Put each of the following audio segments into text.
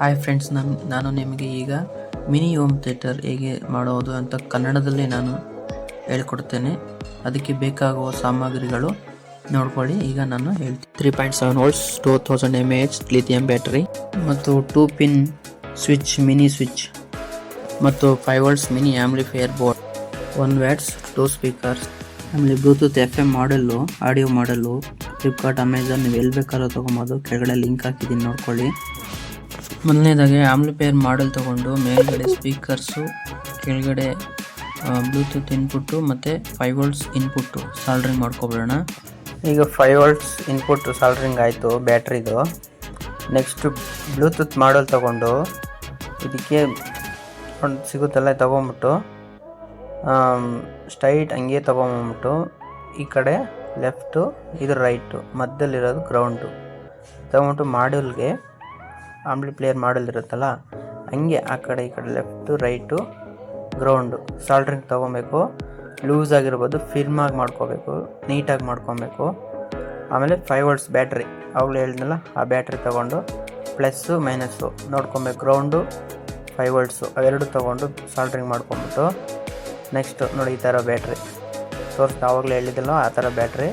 Hi friends, ನಾನು ನಿಮಗೆ ಈಗ ಮಿನಿ ಹೋಮ್ ಥಿಯೇಟರ್ ಹೇಗೆ ಮಾಡೋದು ಅಂತ ಕನ್ನಡದಲ್ಲಿ ನಾನು ಹೇಳ್ಕೊಡ್ತೇನೆ. ಅದಕ್ಕೆ ಬೇಕಾಗುವ ಸಾಮಗ್ರಿಗಳು ನೋಡ್ಕೊಳ್ಳಿ. ಈಗ ನಾನು ಹೇಳ್ತೀನಿ. 3.7 volts 2000 mAh ಲಿಥಿಯಂ ಬ್ಯಾಟರಿ ಮತ್ತು 2 ಪಿನ್ ಸ್ವಿಚ್, ಮಿನಿ ಸ್ವಿಚ್ ಮತ್ತು 5 volts mini amplifier board, 1 watts 2 speakers. ಆಮೇಲೆ Bluetooth FM model, audio model Flipkart, Amazon, ನೀವು ಎಲ್ಲಿ ಬೇಕಾದ್ರೂ ತೊಗೊಬೋದು. ಕೆಳಗಡೆ ಲಿಂಕ್ ಹಾಕಿದ್ದೀನಿ, ನೋಡ್ಕೊಳ್ಳಿ. ಮೊದಲನೇದಾಗಿ ಆಂಪ್ಲಿಫೈಯರ್ ಮಾಡೆಲ್ ತೊಗೊಂಡು ಮೇಲ್ಗಡೆ ಸ್ಪೀಕರ್ಸು, ಕೆಳಗಡೆ ಬ್ಲೂಟೂತ್ ಇನ್ಪುಟ್ಟು ಮತ್ತು 5 volts ಇನ್ಪುಟ್ಟು ಸಾಲ್ಡ್ರಿಂಗ್ ಮಾಡ್ಕೊಬಿಡೋಣ. ಈಗ 5 volts ಇನ್ಪುಟ್ಟು ಸಾಲ್ಡ್ರಿಂಗ್ ಆಯಿತು ಬ್ಯಾಟ್ರಿದು. ನೆಕ್ಸ್ಟು ಬ್ಲೂಟೂತ್ ಮಾಡೆಲ್ ತೊಗೊಂಡು ಇದಕ್ಕೆ ಒಂದು ಸಿಗುತ್ತಲ್ಲ ತೊಗೊಂಬಿಟ್ಟು ಸ್ಟ್ರೈಟ್ ಹಂಗೆ ತೊಗೊಂಬಂದ್ಬಿಟ್ಟು ಈ ಕಡೆ ಲೆಫ್ಟು, ಇದು ರೈಟು, ಮಧ್ಯದಲ್ಲಿರೋದು ಗ್ರೌಂಡು ತೊಗೊಂಬಿಟ್ಟು ಮಾಡ್ಯೂಲ್ಗೆ ಆಂಪ್ಲಿಫೈಯರ್ ಮಾಡೆಲ್ ಇರುತ್ತಲ್ಲ ಹಂಗೆ ಆ ಕಡೆ ಈ ಕಡೆ ಲೆಫ್ಟು ರೈಟು ಗ್ರೌಂಡು ಸಾಲ್ಡ್ರಿಂಗ್ ತೊಗೊಬೇಕು. ಲೂಸ್ ಆಗಿರ್ಬೋದು, ಫಿಲ್ಮಾಗಿ ಮಾಡ್ಕೋಬೇಕು, ನೀಟಾಗಿ ಮಾಡ್ಕೊಬೇಕು. ಆಮೇಲೆ 5 volts ಬ್ಯಾಟ್ರಿ, ಅವಾಗಲೇ ಹೇಳಿದ್ನಲ್ಲ ಆ ಬ್ಯಾಟ್ರಿ ತೊಗೊಂಡು ಪ್ಲಸ್ಸು ಮೈನಸ್ಸು ನೋಡ್ಕೊಬೇಕು. ಗ್ರೌಂಡು 5 volts ಅವೆರಡು ತೊಗೊಂಡು ಸಾಲ್ಡ್ರಿಂಗ್ ಮಾಡ್ಕೊಂಬಿಟ್ಟು ನೆಕ್ಸ್ಟು ನೋಡಿ ಈ ಥರ ಬ್ಯಾಟ್ರಿ ಆವಾಗಲೇ ಹೇಳಿದ್ದಲ್ಲ ಆ ಥರ ಬ್ಯಾಟ್ರಿ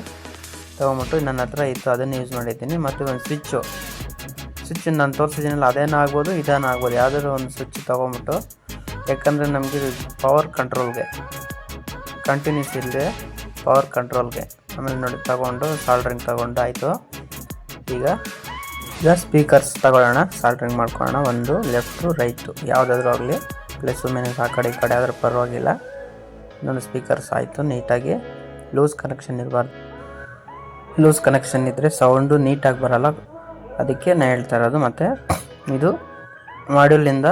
ತೊಗೊಂಬಿಟ್ಟು ನನ್ನ ಹತ್ರ ಇತ್ತು, ಅದನ್ನು ಯೂಸ್ ಮಾಡಿದ್ದೀನಿ. ಮತ್ತು ಒಂದು ಸ್ವಿಚ್ ನಾನು ತೋರಿಸಿದ್ದೀನಲ್ಲ ಅದೇನೋ ಆಗ್ಬೋದು, ಇದೇನೋ ಆಗ್ಬೋದು, ಯಾವುದಾದ್ರು ಒಂದು ಸ್ವಿಚ್ ತೊಗೊಂಬಿಟ್ಟು, ಯಾಕಂದರೆ ನಮಗೆ ಪವರ್ ಕಂಟ್ರೋಲ್ಗೆ ಕಂಟಿನ್ಯೂಸ್ ಇಲ್ಲದೆ ಪವರ್ ಕಂಟ್ರೋಲ್ಗೆ. ಆಮೇಲೆ ನೋಡಿ ತೊಗೊಂಡು ಸಾಲ್ಡ್ರಿಂಗ್ ತೊಗೊಂಡು ಆಯಿತು. ಈಗ ಸ್ಪೀಕರ್ಸ್ ತಗೊಳ್ಳೋಣ, ಸಾಲ್ಡ್ರಿಂಗ್ ಮಾಡ್ಕೊಳ್ಳೋಣ. ಒಂದು ಲೆಫ್ಟು ರೈಟು ಯಾವುದಾದ್ರೂ ಆಗಲಿ, ಪ್ಲಸ್ಸು ಮೈನಸ್ ಆ ಕಡೆ ಈ ಕಡೆ ಆದರೂ ಪರವಾಗಿಲ್ಲ. ಇನ್ನೊಂದು ಸ್ಪೀಕರ್ಸ್ ಆಯಿತು. ನೀಟಾಗಿ ಲೂಸ್ ಕನೆಕ್ಷನ್ ಇರಬಾರ್ದು. ಲೂಸ್ ಕನೆಕ್ಷನ್ ಇದ್ದರೆ ಸೌಂಡು ನೀಟಾಗಿ ಬರೋಲ್ಲ, ಅದಕ್ಕೆ ನಾನು ಹೇಳ್ತಾ ಇರೋದು. ಮತ್ತು ಇದು ಮಾಡ್ಯೂಲಿಂದ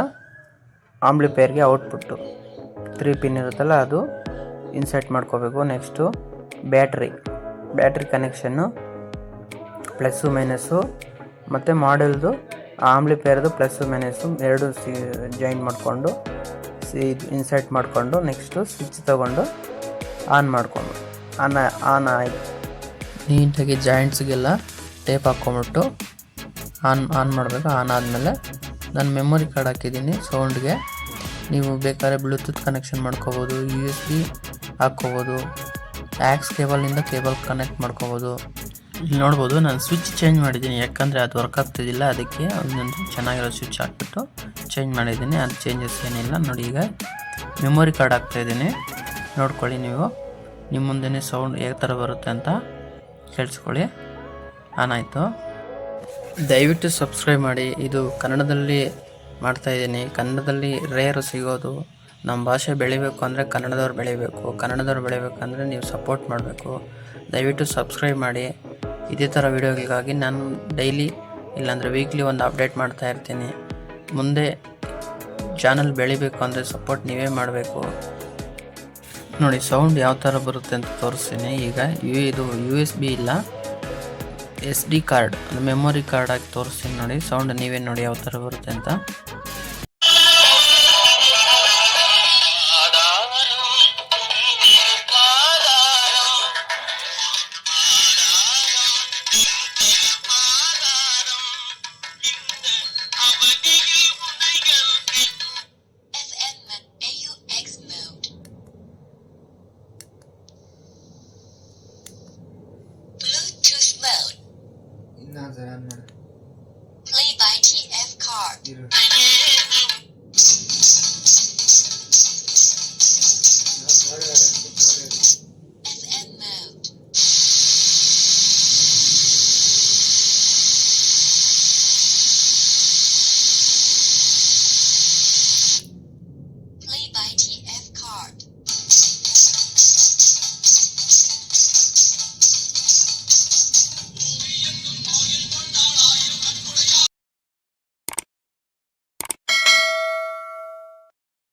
ಆಂಪ್ಲಿಫೈಯರ್ಗೆ ಔಟ್ಪುಟ್ಟು 3 ಪಿನ್ ಇರುತ್ತಲ್ಲ ಅದು ಇನ್ಸರ್ಟ್ ಮಾಡ್ಕೋಬೇಕು. Next battery connection plus minus ಮತ್ತು ಮಾಡ್ಯೂಲ್ದು ಆಂಪ್ಲಿಫೈಯರ್ದು ಪ್ಲಸ್ಸು ಮೈನಸ್ಸು ಎರಡು ಜಾಯಿನ್ ಮಾಡಿಕೊಂಡು ಇನ್ಸರ್ಟ್ ಮಾಡಿಕೊಂಡು ನೆಕ್ಸ್ಟು ಸ್ವಿಚ್ ತೊಗೊಂಡು ಆನ್ ಮಾಡಿಕೊಂಡು ಆನ್ ಆಯಿತು. ನೀಟಾಗಿ ಜಾಯಿಂಟ್ಸ್ಗೆಲ್ಲ ಟೇಪ್ ಹಾಕ್ಕೊಂಬಿಟ್ಟು ಆನ್ ಮಾಡಬೇಕು. ಆನ್ ಆದಮೇಲೆ ನಾನು ಮೆಮೊರಿ ಕಾರ್ಡ್ ಹಾಕಿದ್ದೀನಿ ಸೌಂಡ್ಗೆ. ನೀವು ಬೇಕಾದ್ರೆ ಬ್ಲೂಟೂತ್ ಕನೆಕ್ಷನ್ ಮಾಡ್ಕೋಬೋದು, USB ಹಾಕ್ಕೋಬೋದು, ಆ್ಯಕ್ಸ್ ಕೇಬಲಿಂದ ಕೇಬಲ್ ಕನೆಕ್ಟ್ ಮಾಡ್ಕೋಬೋದು. ಇಲ್ಲಿ ನೋಡ್ಬೋದು ನಾನು ಸ್ವಿಚ್ ಚೇಂಜ್ ಮಾಡಿದ್ದೀನಿ, ಯಾಕಂದರೆ ಅದು ವರ್ಕ್ ಆಗ್ತಿದ್ದಿಲ್ಲ, ಅದಕ್ಕೆ ಒಂದೊಂದು ಚೆನ್ನಾಗಿರೋ ಸ್ವಿಚ್ ಹಾಕ್ಬಿಟ್ಟು ಚೇಂಜ್ ಮಾಡಿದ್ದೀನಿ. ಅದು ಚೇಂಜಸ್ ಏನಿಲ್ಲ. ನೋಡಿ ಈಗ ಮೆಮೊರಿ ಕಾರ್ಡ್ ಹಾಕ್ತಾಯಿದ್ದೀನಿ, ನೋಡ್ಕೊಳ್ಳಿ. ನೀವು ನಿಮ್ಮ ಮುಂದೆ ಸೌಂಡ್ ಯಾವ ಥರ ಬರುತ್ತೆ ಅಂತ ಕೇಳಿಸ್ಕೊಳ್ಳಿ. ಆನ್ ಆಯಿತು. ದಯವಿಟ್ಟು ಸಬ್ಸ್ಕ್ರೈಬ್ ಮಾಡಿ. ಇದು ಕನ್ನಡದಲ್ಲಿ ಮಾಡ್ತಾಯಿದ್ದೀನಿ. ಕನ್ನಡದಲ್ಲಿ ರೇರು ಸಿಗೋದು. ನಮ್ಮ ಭಾಷೆ ಬೆಳಿಬೇಕು ಅಂದರೆ ಕನ್ನಡದವ್ರು ಬೆಳಿಬೇಕಂದ್ರೆ ನೀವು ಸಪೋರ್ಟ್ ಮಾಡಬೇಕು. ದಯವಿಟ್ಟು ಸಬ್ಸ್ಕ್ರೈಬ್ ಮಾಡಿ. ಇದೇ ಥರ ವೀಡಿಯೋಗಳಿಗಾಗಿ ನಾನು ಡೈಲಿ ಇಲ್ಲಾಂದರೆ ವೀಕ್ಲಿ ಒಂದು ಅಪ್ಡೇಟ್ ಮಾಡ್ತಾ ಇರ್ತೀನಿ. ಮುಂದೆ ಚಾನಲ್ ಬೆಳಿಬೇಕು ಅಂದರೆ ಸಪೋರ್ಟ್ ನೀವೇ ಮಾಡಬೇಕು. ನೋಡಿ ಸೌಂಡ್ ಯಾವ ಥರ ಬರುತ್ತೆ ಅಂತ ತೋರಿಸ್ತೀನಿ. ಈಗ ಇದು USB ಇಲ್ಲ, SD ಕಾರ್ಡ್, ಮೆಮೊರಿ ಕಾರ್ಡ್ ಹಾಕಿ ತೋರಿಸ್ತೀನಿ. ನೋಡಿ ಸೌಂಡ್ ನೀವೇ ನೋಡಿ ಯಾವ ಥರ ಬರುತ್ತೆ ಅಂತ.